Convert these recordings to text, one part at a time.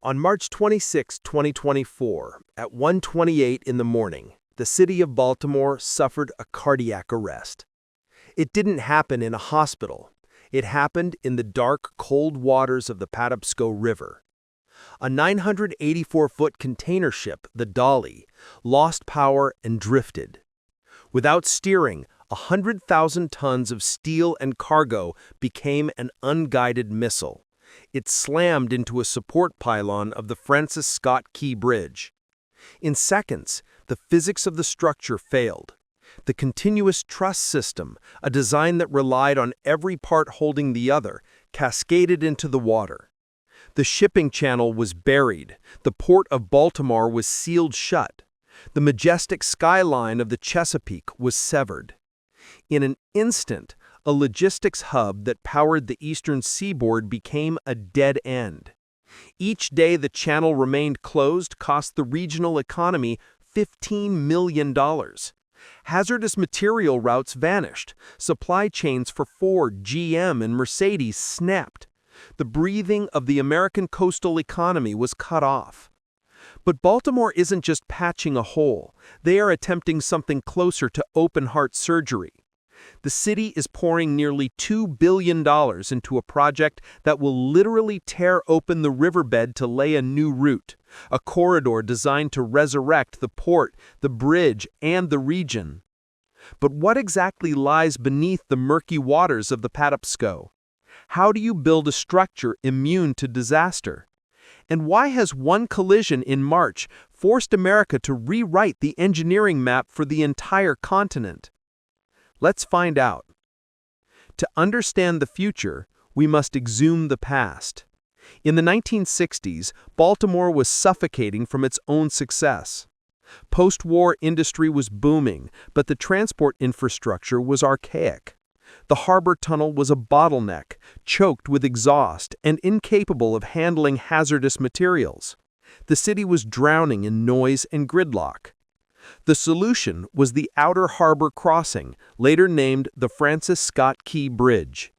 On March 26, 2024, at 1:28 in the morning, the city of Baltimore suffered a cardiac arrest. It didn't happen in a hospital. It happened in the dark, cold waters of the Patapsco River. A 984-foot container ship, the Dolly, lost power and drifted. Without steering, 100,000 tons of steel and cargo became an unguided missile. It slammed into a support pylon of the Francis Scott Key Bridge. In seconds, the physics of the structure failed. The continuous truss system, a design that relied on every part holding the other, cascaded into the water. The shipping channel was buried. The port of Baltimore was sealed shut. The majestic skyline of the Chesapeake was severed. In an instant, a logistics hub that powered the eastern seaboard became a dead end. Each day the channel remained closed cost the regional economy $15 million. Hazardous material routes vanished. Supply chains for Ford, GM, and Mercedes snapped. The breathing of the American coastal economy was cut off. But Baltimore isn't just patching a hole. They are attempting something closer to open-heart surgery. The city is pouring nearly $2 billion into a project that will literally tear open the riverbed to lay a new route, a corridor designed to resurrect the port, the bridge, and the region. But what exactly lies beneath the murky waters of the Patapsco? How do you build a structure immune to disaster? And why has one collision in March forced America to rewrite the engineering map for the entire continent? Let's find out. To understand the future, we must exhume the past. In the 1960s, Baltimore was suffocating from its own success. Post-war industry was booming, but the transport infrastructure was archaic. The harbor tunnel was a bottleneck, choked with exhaust and incapable of handling hazardous materials. The city was drowning in noise and gridlock. The solution was the Outer Harbor Crossing, later named the Francis Scott Key Bridge.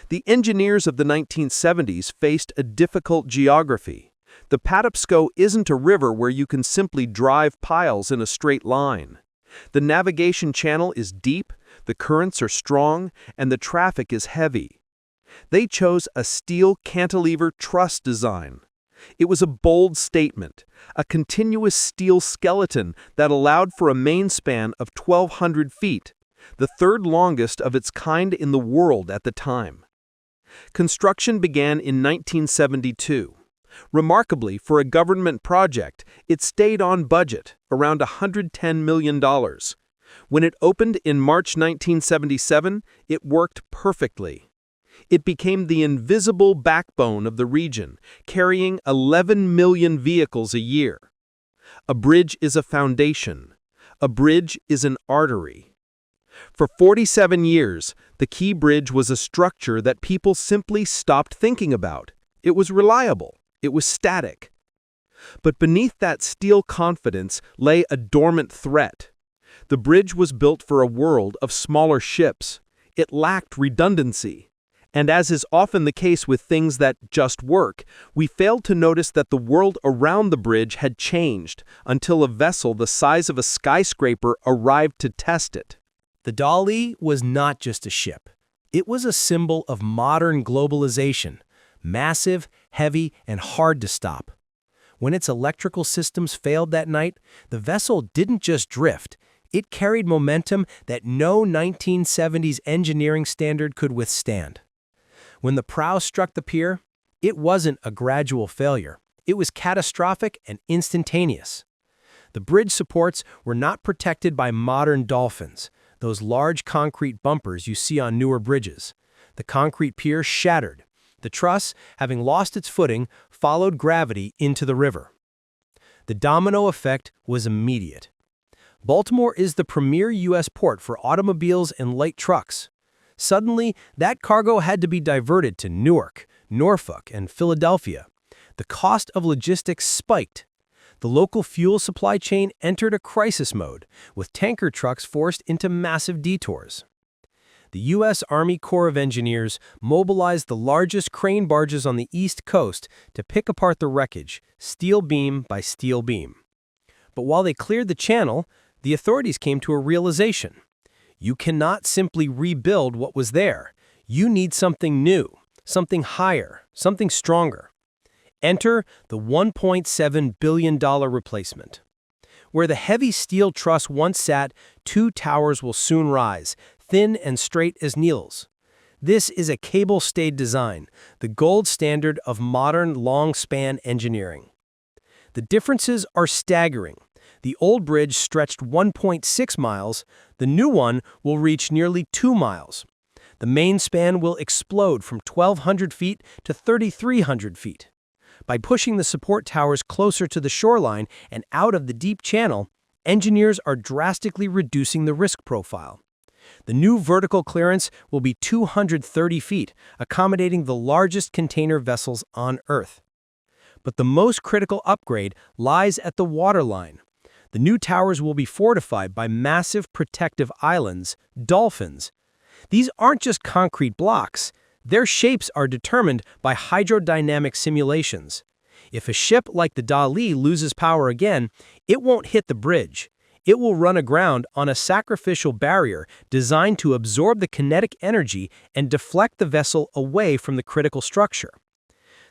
The engineers of the 1970s faced a difficult geography. The Patapsco isn't a river where you can simply drive piles in a straight line. The navigation channel is deep, the currents are strong, and the traffic is heavy. They chose a steel cantilever truss design. It was a bold statement, a continuous steel skeleton that allowed for a main span of 1,200 feet, the third longest of its kind in the world at the time. Construction began in 1972. Remarkably, for a government project, it stayed on budget, around $110 million. When it opened in March 1977, it worked perfectly. It became the invisible backbone of the region, carrying 11 million vehicles a year. A bridge is a foundation. A bridge is an artery. For 47 years, the Key Bridge was a structure that people simply stopped thinking about. It was reliable. It was static. But beneath that steel confidence lay a dormant threat. The bridge was built for a world of smaller ships. It lacked redundancy. And as is often the case with things that just work, we failed to notice that the world around the bridge had changed until a vessel the size of a skyscraper arrived to test it. The Dolly was not just a ship. It was a symbol of modern globalization, massive, heavy, and hard to stop. When its electrical systems failed that night, the vessel didn't just drift. It carried momentum that no 1970s engineering standard could withstand. When the prow struck the pier, it wasn't a gradual failure. It was catastrophic and instantaneous. The bridge supports were not protected by modern dolphins, those large concrete bumpers you see on newer bridges. The concrete pier shattered. The truss, having lost its footing, followed gravity into the river. The domino effect was immediate. Baltimore is the premier U.S. port for automobiles and light trucks. Suddenly, that cargo had to be diverted to Newark, Norfolk, and Philadelphia. The cost of logistics spiked. The local fuel supply chain entered a crisis mode, with tanker trucks forced into massive detours. the U.S. Army Corps of Engineers mobilized the largest crane barges on the East Coast to pick apart the wreckage, steel beam by steel beam. But while they cleared the channel, the authorities came to a realization. You cannot simply rebuild what was there. You need something new, something higher, something stronger. Enter the $1.7 billion replacement. Where the heavy steel truss once sat, two towers will soon rise, thin and straight as needles. This is a cable-stayed design, the gold standard of modern long-span engineering. The differences are staggering. The old bridge stretched 1.6 miles, the new one will reach nearly 2 miles. The main span will explode from 1,200 feet to 3,300 feet. By pushing the support towers closer to the shoreline and out of the deep channel, engineers are drastically reducing the risk profile. The new vertical clearance will be 230 feet, accommodating the largest container vessels on Earth. But the most critical upgrade lies at the waterline. The new towers will be fortified by massive protective islands, dolphins. These aren't just concrete blocks. Their shapes are determined by hydrodynamic simulations. If a ship like the Dali loses power again, it won't hit the bridge. It will run aground on a sacrificial barrier designed to absorb the kinetic energy and deflect the vessel away from the critical structure.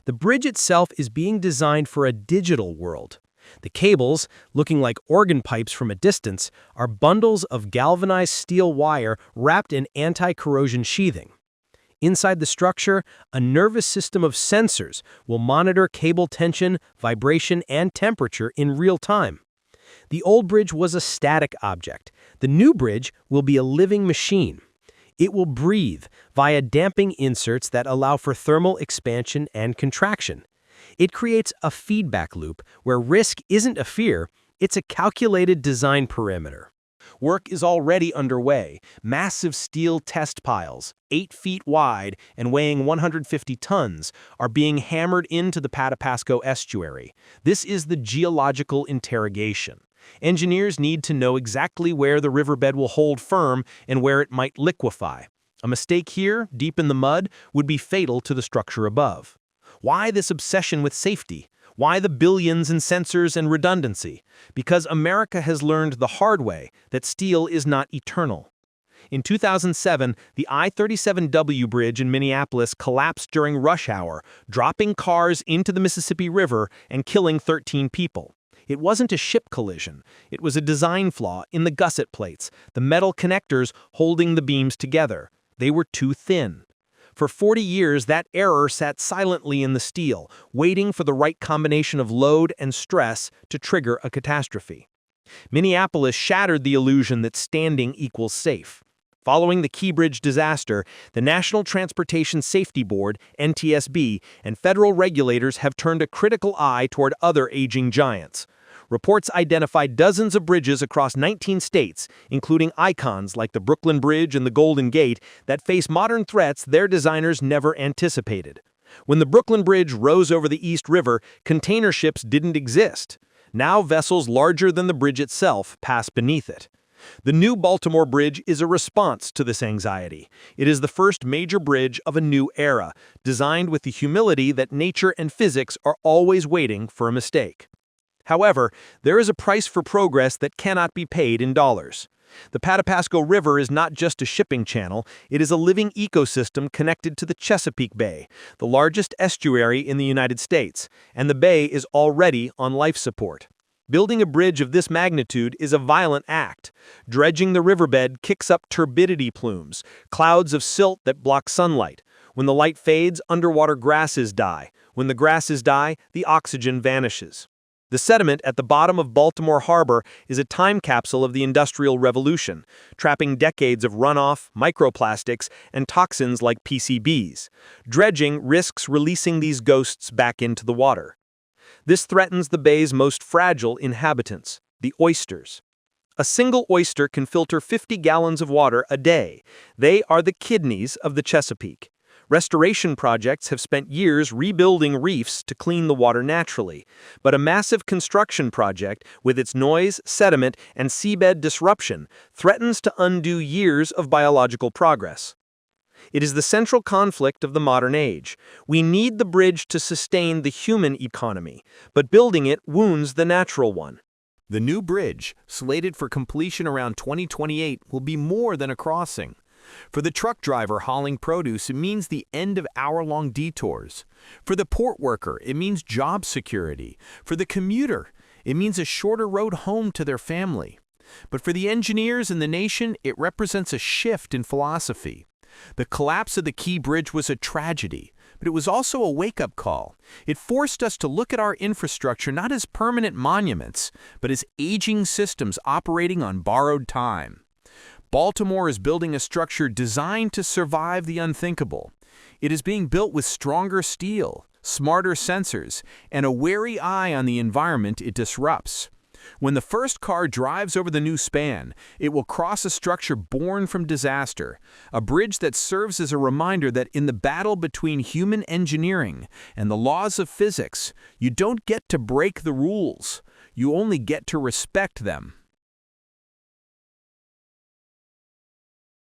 The bridge itself is being designed for a digital world. The cables, looking like organ pipes from a distance, are bundles of galvanized steel wire wrapped in anti-corrosion sheathing. Inside the structure, a nervous system of sensors will monitor cable tension, vibration, and temperature in real time. The old bridge was a static object. The new bridge will be a living machine. It will breathe via damping inserts that allow for thermal expansion and contraction. It creates a feedback loop where risk isn't a fear, it's a calculated design parameter. Work is already underway. Massive steel test piles, 8 feet wide and weighing 150 tons, are being hammered into the Patapsco estuary. This is the geological interrogation. Engineers need to know exactly where the riverbed will hold firm and where it might liquefy. A mistake here, deep in the mud, would be fatal to the structure above. Why this obsession with safety? Why the billions in sensors and redundancy? Because America has learned the hard way that steel is not eternal. In 2007, the I-37W bridge in Minneapolis collapsed during rush hour, dropping cars into the Mississippi River and killing 13 people. It wasn't a ship collision. It was a design flaw in the gusset plates, the metal connectors holding the beams together. They were too thin. For 40 years, that error sat silently in the steel, waiting for the right combination of load and stress to trigger a catastrophe. Minneapolis shattered the illusion that standing equals safe. Following the Key Bridge disaster, the National Transportation Safety Board, NTSB, and federal regulators have turned a critical eye toward other aging giants. Reports identified dozens of bridges across 19 states, including icons like the Brooklyn Bridge and the Golden Gate, that face modern threats their designers never anticipated. When the Brooklyn Bridge rose over the East River, container ships didn't exist. Now vessels larger than the bridge itself pass beneath it. The new Baltimore Bridge is a response to this anxiety. It is the first major bridge of a new era, designed with the humility that nature and physics are always waiting for a mistake. However, there is a price for progress that cannot be paid in dollars. The Patapsco River is not just a shipping channel, it is a living ecosystem connected to the Chesapeake Bay, the largest estuary in the United States, and the bay is already on life support. Building a bridge of this magnitude is a violent act. Dredging the riverbed kicks up turbidity plumes, clouds of silt that block sunlight. When the light fades, underwater grasses die. When the grasses die, the oxygen vanishes. The sediment at the bottom of Baltimore Harbor is a time capsule of the Industrial Revolution, trapping decades of runoff, microplastics, and toxins like PCBs. Dredging risks releasing these ghosts back into the water. This threatens the bay's most fragile inhabitants, the oysters. A single oyster can filter 50 gallons of water a day. They are the kidneys of the Chesapeake. Restoration projects have spent years rebuilding reefs to clean the water naturally, but a massive construction project, with its noise, sediment, and seabed disruption, threatens to undo years of biological progress. It is the central conflict of the modern age. We need the bridge to sustain the human economy, but building it wounds the natural one. The new bridge, slated for completion around 2028, will be more than a crossing. For the truck driver hauling produce, it means the end of hour-long detours. For the port worker, it means job security. For the commuter, it means a shorter road home to their family. But for the engineers and the nation, it represents a shift in philosophy. The collapse of the Key Bridge was a tragedy, but it was also a wake-up call. It forced us to look at our infrastructure not as permanent monuments, but as aging systems operating on borrowed time. Baltimore is building a structure designed to survive the unthinkable. It is being built with stronger steel, smarter sensors, and a wary eye on the environment it disrupts. When the first car drives over the new span, it will cross a structure born from disaster, a bridge that serves as a reminder that in the battle between human engineering and the laws of physics, you don't get to break the rules, you only get to respect them.